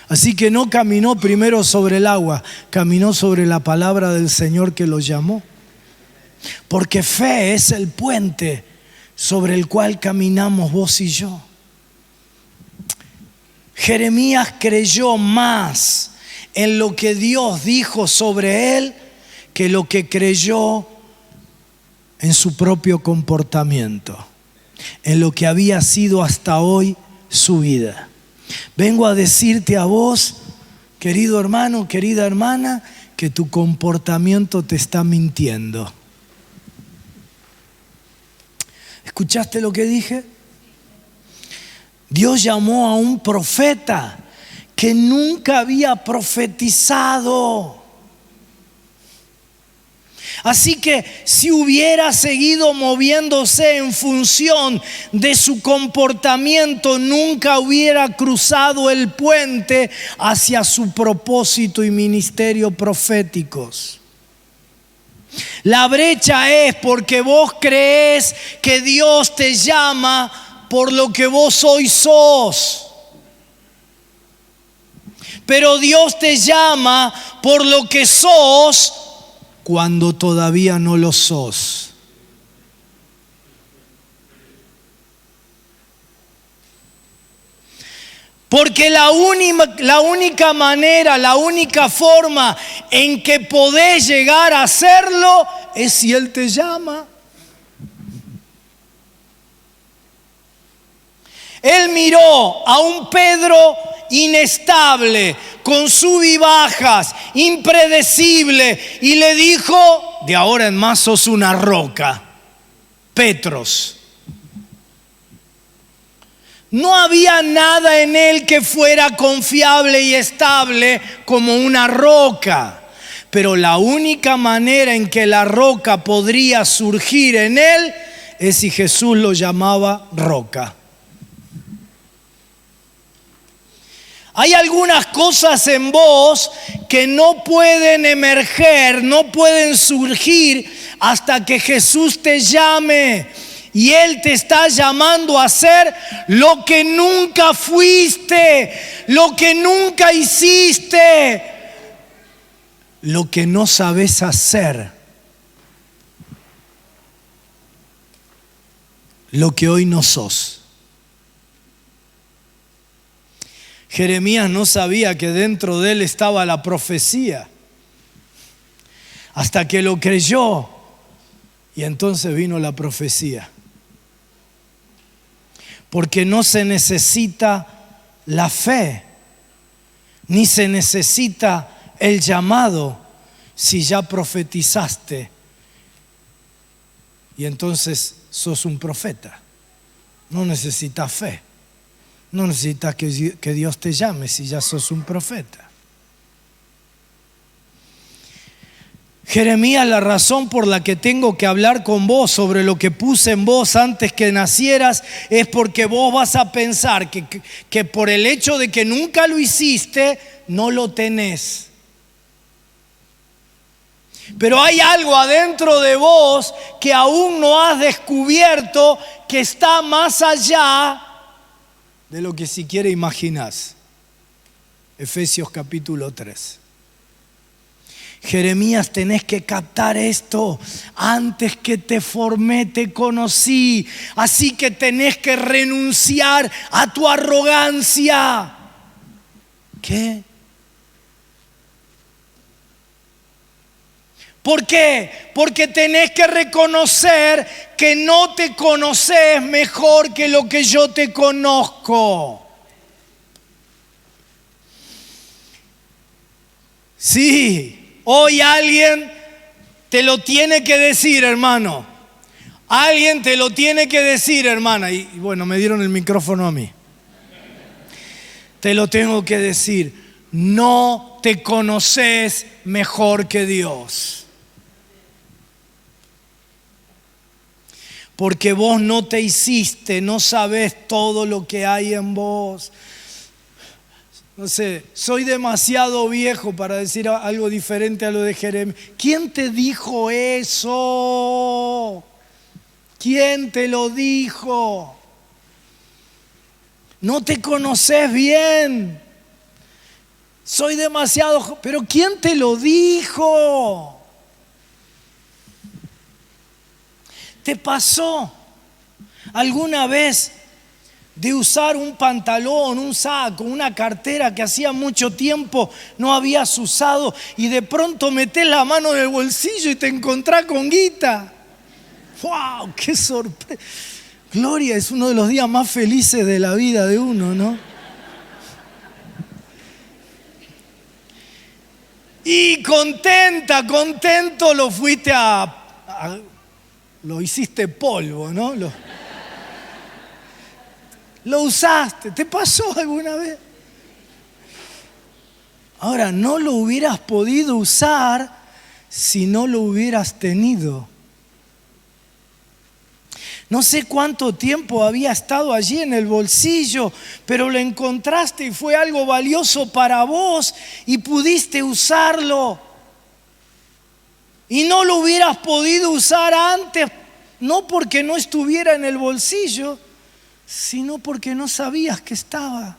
Así que no caminó primero sobre el agua, caminó sobre la palabra del Señor que lo llamó. Porque fe es el puente sobre el cual caminamos vos y yo. Jeremías creyó más en lo que Dios dijo sobre él que lo que creyó en su propio comportamiento, en lo que había sido hasta hoy su vida. Vengo a decirte a vos, querido hermano, querida hermana, que tu comportamiento te está mintiendo. ¿Escuchaste lo que dije? Dios llamó a un profeta que nunca había profetizado. Así que si hubiera seguido moviéndose en función de su comportamiento, nunca hubiera cruzado el puente hacia su propósito y ministerio proféticos. La brecha es porque vos creés que Dios te llama por lo que vos hoy sos. Pero Dios te llama por lo que sos cuando todavía no lo sos. Porque la única manera, la única forma en que podés llegar a hacerlo es si Él te llama. Él miró a un Pedro inestable, con sub y bajas, impredecible, y le dijo: de ahora en más sos una roca, Petros. No había nada en él que fuera confiable y estable como una roca, pero la única manera en que la roca podría surgir en él es si Jesús lo llamaba roca. Hay algunas cosas en vos que no pueden emerger, no pueden surgir hasta que Jesús te llame. Y Él te está llamando a hacer lo que nunca fuiste, lo que nunca hiciste, lo que no sabes hacer, lo que hoy no sos. Jeremías no sabía que dentro de él estaba la profecía, hasta que lo creyó, y entonces vino la profecía. Porque no se necesita la fe, ni se necesita el llamado si ya profetizaste y entonces sos un profeta. No necesitas fe, no necesitas que Dios te llame si ya sos un profeta. Jeremías, la razón por la que tengo que hablar con vos sobre lo que puse en vos antes que nacieras es porque vos vas a pensar que por el hecho de que nunca lo hiciste, no lo tenés. Pero hay algo adentro de vos que aún no has descubierto, que está más allá de lo que siquiera imaginás. Efesios capítulo 3. Jeremías, tenés que captar esto. Antes que te formé, te conocí. Así que tenés que renunciar a tu arrogancia. ¿Qué? ¿Por qué? Porque tenés que reconocer que no te conoces mejor que lo que yo te conozco. Sí, hoy alguien te lo tiene que decir, hermano. Alguien te lo tiene que decir, hermana. Y bueno, me dieron el micrófono a mí. Te lo tengo que decir. No te conoces mejor que Dios. Porque vos no te hiciste, no sabés todo lo que hay en vos. No sé, soy demasiado viejo para decir algo diferente a lo de Jeremías. ¿Quién te dijo eso? ¿Quién te lo dijo? No te conoces bien. Soy demasiado... ¿Pero quién te lo dijo? ¿Te pasó alguna vez de usar un pantalón, un saco, una cartera que hacía mucho tiempo no habías usado y de pronto metés la mano en el bolsillo y te encontrás con guita? ¡Wow! ¡Qué sorpresa! Gloria, es uno de los días más felices de la vida de uno, ¿no? Y contento lo fuiste lo hiciste polvo, ¿no? Lo usaste. ¿Te pasó alguna vez? Ahora, no lo hubieras podido usar si no lo hubieras tenido. No sé cuánto tiempo había estado allí en el bolsillo, pero lo encontraste y fue algo valioso para vos y pudiste usarlo. Y no lo hubieras podido usar antes, no porque no estuviera en el bolsillo, sino porque no sabías que estaba.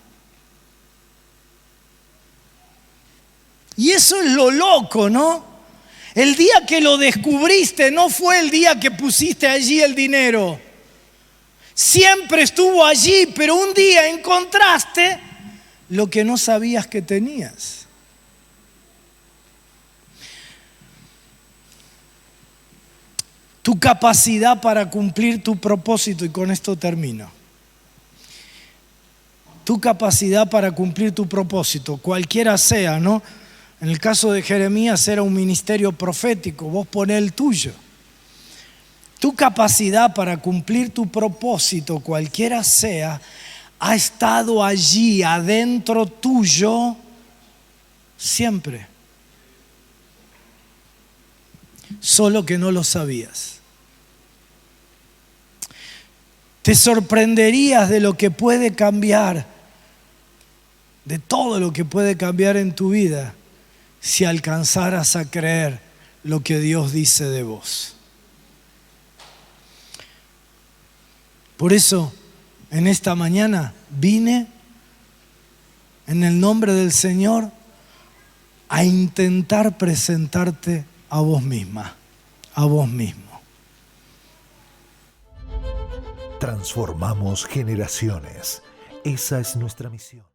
Y eso es lo loco, ¿no? El día que lo descubriste no fue el día que pusiste allí el dinero. Siempre estuvo allí, pero un día encontraste lo que no sabías que tenías. Tu capacidad para cumplir tu propósito, y con esto termino. Tu capacidad para cumplir tu propósito, cualquiera sea, ¿no? En el caso de Jeremías era un ministerio profético, vos ponés el tuyo. Tu capacidad para cumplir tu propósito, cualquiera sea, ha estado allí adentro tuyo siempre. Solo que no lo sabías. Te sorprenderías de lo que puede cambiar, de todo lo que puede cambiar en tu vida, si alcanzaras a creer lo que Dios dice de vos. Por eso, en esta mañana vine en el nombre del Señor a intentar presentarte a vos misma, a vos mismo. Transformamos generaciones. Esa es nuestra misión.